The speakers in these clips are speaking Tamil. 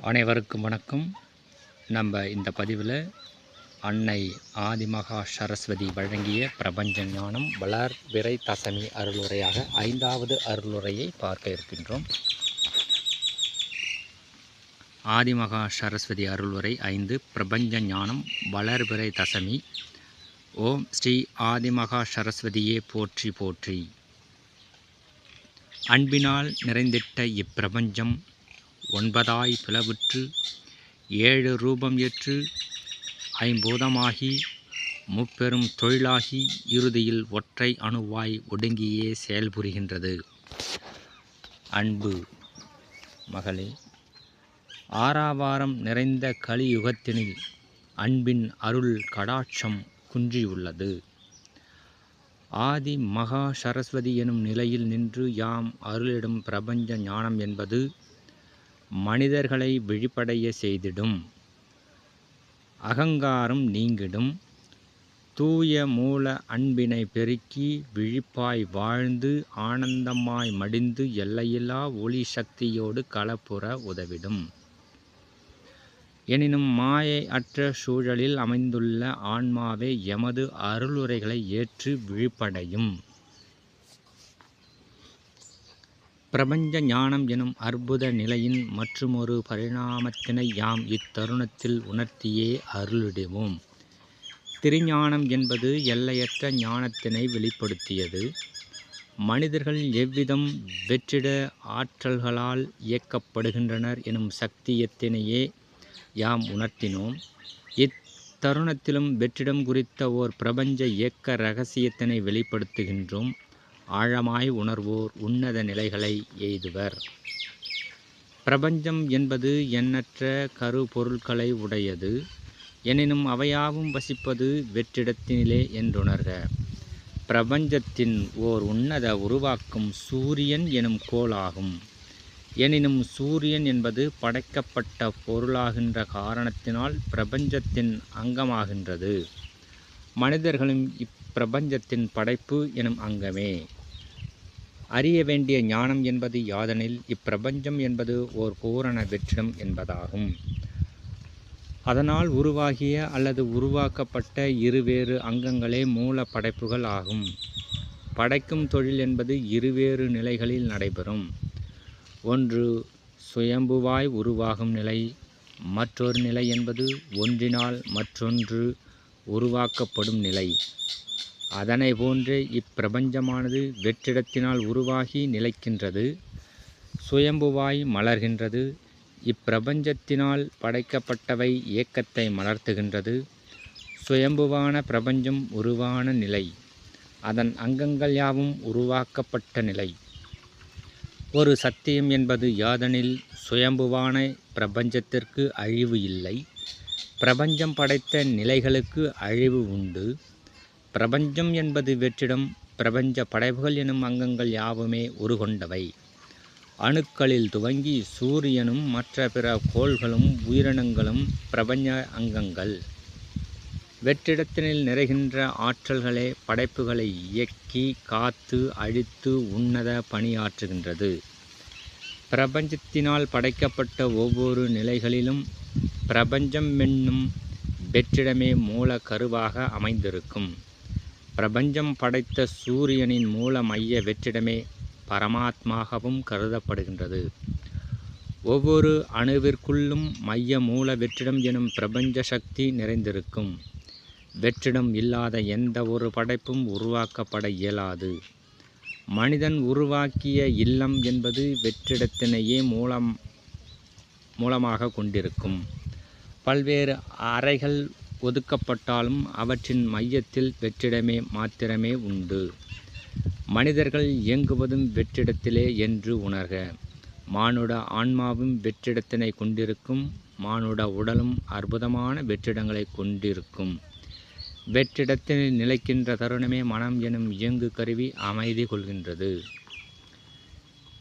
அனைவருக்கும் வணக்கம். நம்ம இந்த பதிவில் அன்னை ஆதிமகா சரஸ்வதி வழங்கிய பிரபஞ்ச ஞானம் வளர்பிறை தசமி அருளுரையாக 5வது அருளுரையை பார்க்க இருக்கின்றோம். ஆதிமகா சரஸ்வதி அருளுரை 5 பிரபஞ்ச ஞானம் வளர்பிறை தசமி. ஓம் ஸ்ரீ ஆதிமகா சரஸ்வதியே போற்றி போற்றி. அன்பினால் நிறைந்திட்ட இப்பிரபஞ்சம் 9ஆய் பிளவுற்று 7 ரூபம் ஏற்று 5 பூதமாகி முப்பெரும் தொழிலாகி இறுதியில் ஒற்றை அணுவாய் ஒடுங்கியே செயல்புரிகின்றது. அன்பு மகளே, ஆறாவாரம் நிறைந்த கலியுகத்தினில் அன்பின் அருள் கடாட்சம் குன்றியுள்ளது. ஆதி மகா சரஸ்வதி எனும் நிலையில் நின்று யாம் அருளிடும் பிரபஞ்ச ஞானம் என்பது மனிதர்களை விழிப்படைய செய்திடும், அகங்காரம் நீங்கிடும், தூய மூல அன்பினை பெருக்கி விழிப்பாய் வாழ்ந்து ஆனந்தமாய் மடிந்து எல்லையில்லா ஒளி சக்தியோடு களப்புற உதவிடும். எனினும் மாயை அற்ற சூழலில் அமைந்துள்ள ஆன்மாவே எமது அருளுரைகளை ஏற்று விழிப்படையும். பிரபஞ்ச ஞானம் எனும் அற்புத நிலையின் மற்றுமொரு பரிணாமத்தினை யாம் இத்தருணத்தில் உணர்த்தியே அருளிடுவோம். திருஞானம் என்பது எல்லையற்ற ஞானத்தினை வெளிப்படுத்தியது. மனிதர்கள் எவ்விதம் வெற்றிட ஆற்றல்களால் இயக்கப்படுகின்றனர் எனும் சக்தியத்தினையே யாம் உணர்த்தினோம். இத்தருணத்திலும் வெற்றிடம் குறித்த ஓர் பிரபஞ்ச இயக்க இரகசியத்தினை வெளிப்படுத்துகின்றோம். ஆழமாய் உணர்வோர் உன்னத நிலைகளை எய்துவர். பிரபஞ்சம் என்பது எண்ணற்ற கருப்பொருட்களை உடையது. எனினும் அவையாவும் வசிப்பது வெற்றிடத்தினிலே என்றுணர்க. பிரபஞ்சத்தின் ஓர் உன்னத உருவாக்கும் சூரியன் எனும் கோளாகும். எனினும் சூரியன் என்பது படைக்கப்பட்ட பொருளாகின்ற காரணத்தினால் பிரபஞ்சத்தின் அங்கமாகின்றது. மனிதர்களும் இப்பிரபஞ்சத்தின் படைப்பு எனும் அங்கமே. அறிய வேண்டிய ஞானம் என்பது யாதெனில் இப்பிரபஞ்சம் என்பது ஓர் பூரண வெற்றிடம் என்பதாகும். அதனால் உருவாகிய அல்லது உருவாக்கப்பட்ட இருவேறு அங்கங்களே மூல படைப்புகள் ஆகும். படைக்கும் தொழில் என்பது இருவேறு நிலைகளில் நடைபெறும். ஒன்று சுயம்புவாய் உருவாகும் நிலை, மற்றொரு நிலை என்பது ஒன்றினால் மற்றொன்று உருவாக்கப்படும் நிலை. அதனை போன்றே இப்பிரபஞ்சமானது வெற்றிடத்தினால் உருவாகி நிலைக்கின்றது, சுயம்புவாய் மலர்கின்றது. இப்பிரபஞ்சத்தினால் படைக்கப்பட்டவை இயக்கத்தை மலர்த்துகின்றது. சுயம்புவான பிரபஞ்சம் உருவான நிலை, அதன் அங்கங்கள் யாவும் உருவாக்கப்பட்ட நிலை. ஒரு சத்தியம் என்பது யாதெனில் சுயம்புவான பிரபஞ்சத்திற்கு அழிவு இல்லை. பிரபஞ்சம் படைத்த நிலைகளுக்கு அழிவு உண்டு. பிரபஞ்சம் என்பது வெற்றிடம். பிரபஞ்ச படைப்புகள் எனும் அங்கங்கள் யாவுமே உருகொண்டவை. அணுக்களில் துவங்கி சூரியனும் மற்ற பிற கோள்களும் உயிரினங்களும் பிரபஞ்ச அங்கங்கள். வெற்றிடத்தினில் நிறைகின்ற ஆற்றல்களே படைப்புகளை இயக்கி காத்து அழித்து உன்னத பணியாற்றுகின்றது. பிரபஞ்சத்தினால் படைக்கப்பட்ட ஒவ்வொரு நிலைகளிலும் பிரபஞ்சம் என்னும் வெற்றிடமே மூல கருவாக அமைந்திருக்கும். பிரபஞ்சம் படைத்த சூரியனின் மூல மைய வெற்றிடமே பரமாத்மாகவும் கருதப்படுகின்றது. ஒவ்வொரு அணுவிற்குள்ளும் மைய மூல வெற்றிடம் எனும் பிரபஞ்ச சக்தி நிறைந்திருக்கும். வெற்றிடம் இல்லாத எந்த ஒரு படைப்பும் உருவாக்கப்பட இயலாது. மனிதன் உருவாக்கிய இல்லம் என்பது வெற்றிடத்தினையே மூலமாக கொண்டிருக்கும். பல்வேறு அறைகள் ஒதுக்கப்பட்டாலும் அவற்றின் மையத்தில் வெற்றிடமே மாத்திரமே உண்டு. மனிதர்கள் இயங்குவதும் வெற்றிடத்திலே என்று உணர்க. மானுட ஆன்மாவும் வெற்றிடத்தினை கொண்டிருக்கும். மானுட உடலும் அற்புதமான வெற்றிடங்களை கொண்டிருக்கும். வெற்றிடத்தில் நிலைக்கின்ற தருணமே மனம் எனும் இயங்கு கருவி அமைதி கொள்கின்றது.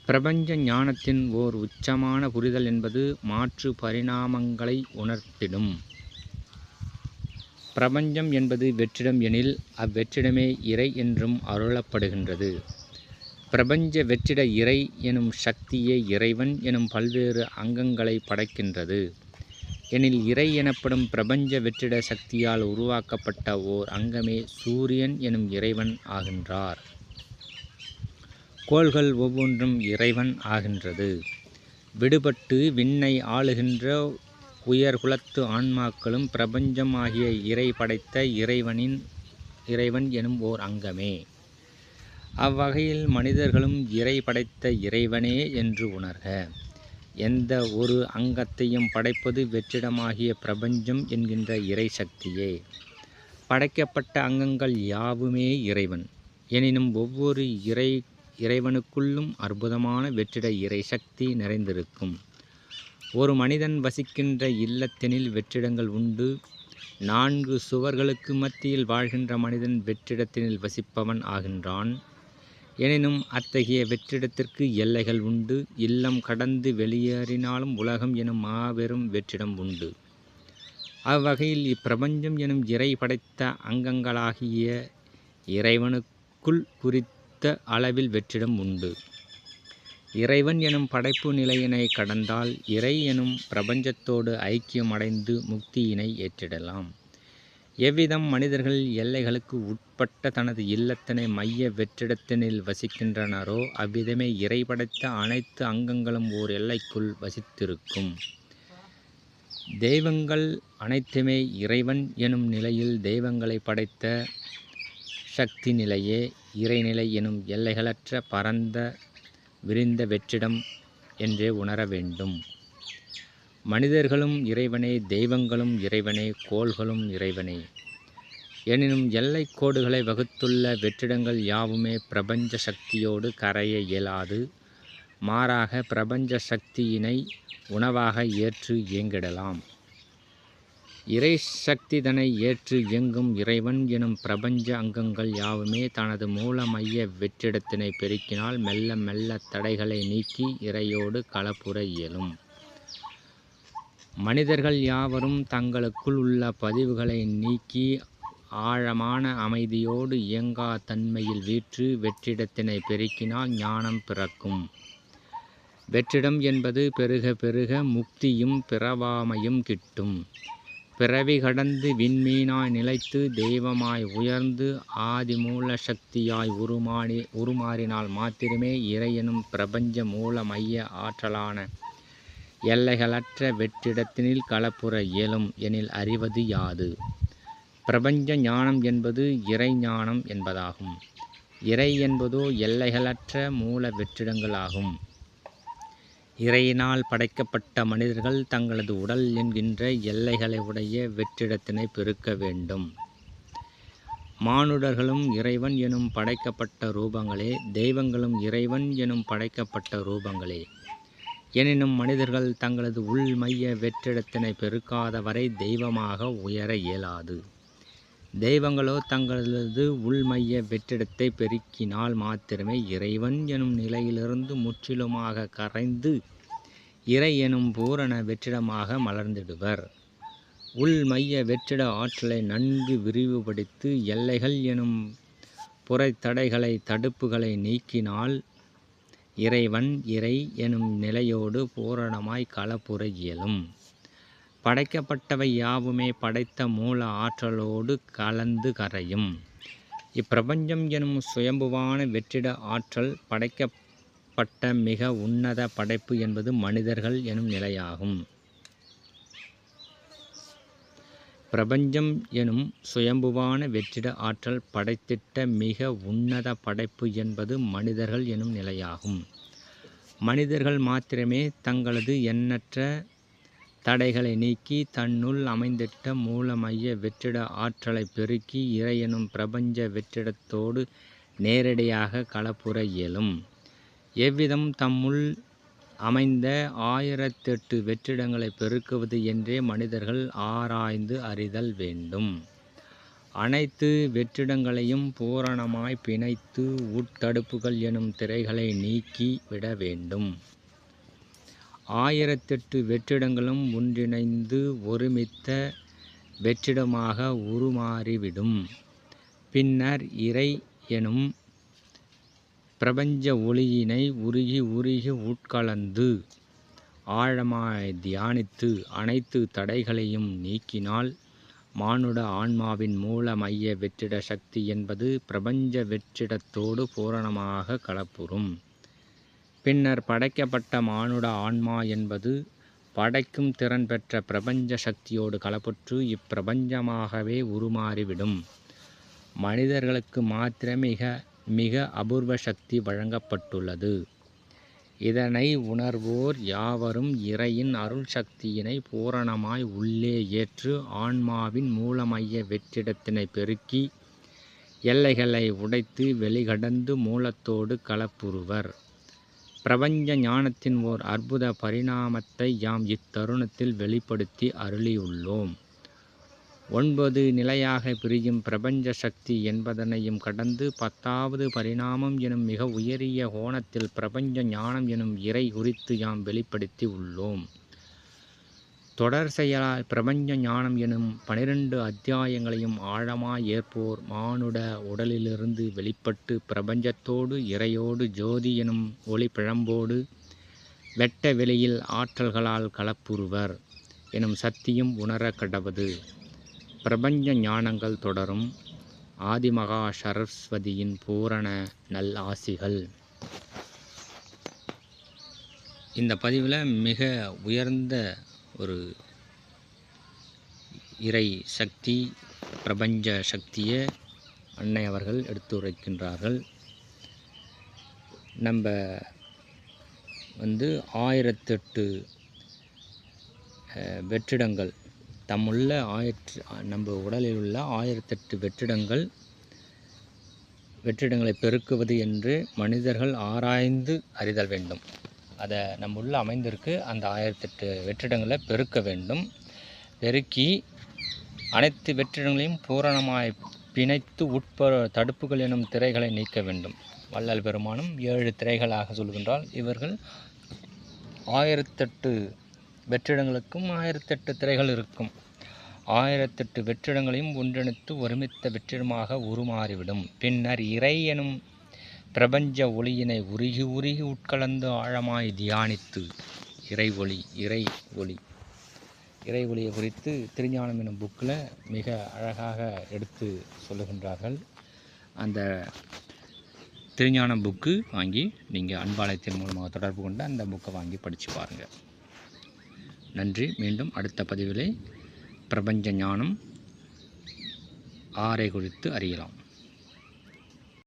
பிரபஞ்ச ஞானத்தின் ஓர் உச்சமான புரிதல் என்பது மாற்று பரிணாமங்களை உணர்த்திடும். பிரபஞ்சம் என்பது வெற்றிடம் எனில் அவ்வெற்றிடமே இறை என்றும் அருளப்படுகின்றது. பிரபஞ்ச வெற்றிட இறை எனும் சக்தியே இறைவன் எனும் பல்வேறு அங்கங்களை படைக்கின்றது. எனில் இறை எனப்படும் பிரபஞ்ச வெற்றிட சக்தியால் உருவாக்கப்பட்ட ஓர் அங்கமே சூரியன் எனும் இறைவன் ஆகின்றார். கோள்கள் ஒவ்வொன்றும் இறைவன் ஆகின்றது. விடுபட்டு விண்ணை ஆளுகின்ற உயர்குலத்து ஆன்மாக்களும் பிரபஞ்சம் ஆகிய இறை படைத்த இறைவன் எனும் ஓர் அங்கமே. அவ்வகையில் மனிதர்களும் இறை படைத்த இறைவனே என்று உணர்க. எந்த ஒரு அங்கத்தையும் படைப்பது வெற்றிடமாகிய பிரபஞ்சம் என்கின்ற இறை சக்தியே. படைக்கப்பட்ட அங்கங்கள் யாவுமே இறைவன். எனினும் ஒவ்வொரு இறைவனுக்குள்ளும் அற்புதமான வெற்றிட இறை சக்தி நிறைந்திருக்கும். ஒரு மனிதன் வசிக்கின்ற இல்லத்தினில் வெற்றிடங்கள் உண்டு. 4 சுவர்களுக்கு மத்தியில் வாழ்கின்ற மனிதன் வெற்றிடத்தினில் வசிப்பவன் ஆகின்றான். எனினும் அத்தகைய வெற்றிடத்திற்கு எல்லைகள் உண்டு. இல்லம் கடந்து வெளியேறினாலும் உலகம் எனும் மாபெரும் வெற்றிடம் உண்டு. அவ்வகையில் இப்பிரபஞ்சம் எனும் இறை படைத்த அங்கங்களாகிய இறைவனுக்குள் குறித்த அளவில் வெற்றிடம் உண்டு. இறைவன் எனும் படைப்பு நிலையினை கடந்தால் இறை எனும் பிரபஞ்சத்தோடு ஐக்கியம் அடைந்து முக்தியினை ஏற்றிடலாம். எவ்விதம் மனிதர்கள் எல்லைகளுக்கு உட்பட்ட தனது இல்லத்தினை மைய வெற்றிடத்தினில் வசிக்கின்றனரோ அவ்விதமே இறை படைத்த அனைத்து அங்கங்களும் ஓர் எல்லைக்குள் வசித்திருக்கும். தெய்வங்கள் அனைத்துமே இறைவன் எனும் நிலையில் தெய்வங்களை படைத்த சக்தி நிலையே இறைநிலை எனும் எல்லைகளற்ற பரந்த விரிந்த வெற்றிடம் என்றே உணர வேண்டும். மனிதர்களும் இறைவனே, தெய்வங்களும் இறைவனே, கோள்களும் இறைவனே. எனினும் எல்லை கோடுகளை வகுத்துள்ள வெற்றிடங்கள் யாவுமே பிரபஞ்ச சக்தியோடு கரைய இயலாது. மாறாக பிரபஞ்ச சக்தியினை உணவாக ஏற்று இயங்கிடலாம். இறை சக்திதனை ஏற்று இயங்கும் இறைவன் எனும் பிரபஞ்ச அங்கங்கள் யாவுமே தனது மூல மைய வெற்றிடத்தினை பெருக்கினால் மெல்ல மெல்ல தடைகளை நீக்கி இறையோடு கலப்புற இயலும். மனிதர்கள் யாவரும் தங்களுக்குள் உள்ள பதிவுகளை நீக்கி ஆழமான அமைதியோடு இயங்கா தன்மையில் வீற்று வெற்றிடத்தினை பெருக்கினால் ஞானம் பிறக்கும். வெற்றிடம் என்பது பெருக பெருக முக்தியும் பிறவாமையும் கிட்டும். பிறவி கடந்து விண்மீனாய் நிலைத்து தெய்வமாய் உயர்ந்து ஆதிமூல சக்தியாய் உருமாறினால் மாத்திரமே இறை எனும் பிரபஞ்ச மூல மைய ஆற்றலான எல்லைகளற்ற வெற்றிடத்தினில் கலப்புற இயலும். எனில் அறிவது யாது? பிரபஞ்ச ஞானம் என்பது இறை ஞானம் என்பதாகும். இறை என்பதோ எல்லைகளற்ற மூல வெற்றிடங்களாகும். இறையினால் படைக்கப்பட்ட மனிதர்கள் தங்களது உடல் என்கின்ற எல்லைகளை உடைய வெற்றிடத்தினை பெருக்க வேண்டும். மானுடர்களும் இறைவன் எனும் படைக்கப்பட்ட ரூபங்களே, தெய்வங்களும் இறைவன் எனும் படைக்கப்பட்ட ரூபங்களே. எனினும் மனிதர்கள் தங்களது உள் மைய வெற்றிடத்தினை பெருக்காத வரை தெய்வமாக உயர இயலாது. தெய்வங்களோ தங்களது உள்மைய வெற்றிடத்தை பெருக்கினால் மாத்திரமே இறைவன் எனும் நிலையிலிருந்து முற்றிலுமாக கரைந்து இறை எனும் பூரண வெற்றிடமாக மலர்ந்திடுவர். உள்மைய வெற்றிட ஆற்றலை நன்கு விரிவுபடுத்தி எல்லைகள் எனும் புறத்தடைகளை தடுப்புகளை நீக்கினால் இறைவன் இறை எனும் நிலையோடு பூரணமாய் கலப்புற இயலும். படைக்கப்பட்டவை யாவுமே படைத்த மூல ஆற்றலோடு கலந்து கரையும். இப்பிரபஞ்சம் எனும் சுயம்புவான வெற்றிட ஆற்றல் படைக்கப்பட்ட மிக உன்னத படைப்பு என்பது மனிதர்கள் எனும் நிலையாகும். பிரபஞ்சம் எனும் சுயம்புவான வெற்றிட ஆற்றல் படைத்திட்ட மிக உன்னத படைப்பு என்பது மனிதர்கள் எனும் நிலையாகும். மனிதர்கள் மாத்திரமே தங்களது எண்ணற்ற தடைகளை நீக்கி தன்னுள் அமைந்திட்ட மூல மைய வெற்றிட ஆற்றலை பெருக்கி இறை எனும் பிரபஞ்ச வெற்றிடத்தோடு நேரடியாக கலப்புற இயலும். எவ்விதம் தம்முள் அமைந்த 1008 வெற்றிடங்களை பெருக்குவது என்றே மனிதர்கள் ஆராய்ந்து அறிதல் வேண்டும். அனைத்து வெற்றிடங்களையும் பூரணமாய் பிணைத்து உட்தடுப்புகள் எனும் திரைகளை நீக்கி விட வேண்டும். 1008 வெற்றிடங்களும் ஒன்றிணைந்து ஒருமித்த வெற்றிடமாக உருமாறிவிடும். பின்னர் இறை எனும் பிரபஞ்ச ஒளியினை உருகி உருகி உட்கலந்து ஆழமாய் தியானித்து அனைத்து தடைகளையும் நீக்கினால் மானுட ஆன்மாவின் மூல மைய வெற்றிட சக்தி என்பது பிரபஞ்ச வெற்றிடத்தோடு பூரணமாக கலப்புறும். பின்னர் படைக்கப்பட்ட மானுட ஆன்மா என்பது படைக்கும் திறன் பெற்ற பிரபஞ்ச சக்தியோடு கலப்புற்று இப்பிரபஞ்சமாகவே உருமாறிவிடும். மனிதர்களுக்கு மாத்திரமே மிக அபூர்வ சக்தி வழங்கப்பட்டுள்ளது. இதனை உணர்வோர் யாவரும் இறையின் அருள் சக்தியினை பூரணமாய் உள்ளே ஏற்று ஆன்மாவின் மூலமைய வெற்றிடத்தினை பெருக்கி எல்லைகளை உடைத்து வெளிகடந்து மூலத்தோடு கலப்புறுவர். பிரபஞ்ச ஞானத்தின் ஓர் அற்புத பரிணாமத்தை யாம் இத்தருணத்தில் வெளிப்படுத்தி அருளியுள்ளோம். 9 நிலையாக பிரியும் பிரபஞ்ச சக்தி என்பதனையும் கடந்து 10வது பரிணாமம் எனும் மிக உயரிய கோணத்தில் பிரபஞ்ச ஞானம் எனும் இறை குறித்து யாம் வெளிப்படுத்தி உள்ளோம். தொடர் செயலால் பிரபஞ்ச ஞானம் எனும் 12 அத்தியாயங்களையும் ஆழமாய் ஏற்போர் மானுட உடலிலிருந்து வெளிப்பட்டு பிரபஞ்சத்தோடு இறையோடு ஜோதி எனும் ஒளி பிழம்போடு வெட்ட வெளியில் ஆற்றல்களால் கலப்புறுவர் எனும் சத்தியம் உணர கடவது. பிரபஞ்ச ஞானங்கள் தொடரும். ஆதிமகா சரஸ்வதியின் பூரண நல் ஆசிகள். இந்த பதிவில் மிக உயர்ந்த ஒரு இறை சக்தி பிரபஞ்ச சக்தியை அன்னை அவர்கள் எடுத்துரைக்கின்றார்கள். நம்ம 1008 வெற்றிடங்கள் தம்முள்ள நம்ம உடலில் உள்ள 1008 வெற்றிடங்களை பெருக்குவது என்று மனிதர்கள் ஆராய்ந்து அறிதல் வேண்டும். அதை நம்ம உள்ள அமைந்திருக்கு. அந்த 1008 வெற்றிடங்களை பெருக்க வேண்டும். பெருக்கி அனைத்து வெற்றிடங்களையும் பூரணமாய் பிணைத்து தடுப்புகள் எனும் திரைகளை நீக்க வேண்டும். வள்ளல் பெருமானும் 7 திரைகளாக சொல்கின்றால் இவர்கள் 1008 வெற்றிடங்களுக்கும் 1008 திரைகள் இருக்கும். 1008 வெற்றிடங்களையும் ஒன்றிணைத்து ஒருமித்த வெற்றிடமாக உருமாறிவிடும். பின்னர் இறை எனும் பிரபஞ்ச ஒளியினை உருகி உருகி உட்கலந்து ஆழமாய் தியானித்து இறை ஒளியை குறித்து திருஞானம் எனும் புக்கில் மிக அழகாக எடுத்து சொல்லுகின்றார்கள். அந்த திருஞானம் புக்கு வாங்கி நீங்கள் அன்பாலயத்தின் மூலமாக தொடர்பு கொண்டு அந்த புக்கை வாங்கி படித்து பாருங்கள். நன்றி. மீண்டும் அடுத்த பதிவிலே பிரபஞ்ச ஞானம் 6 குறித்து அறியலாம்.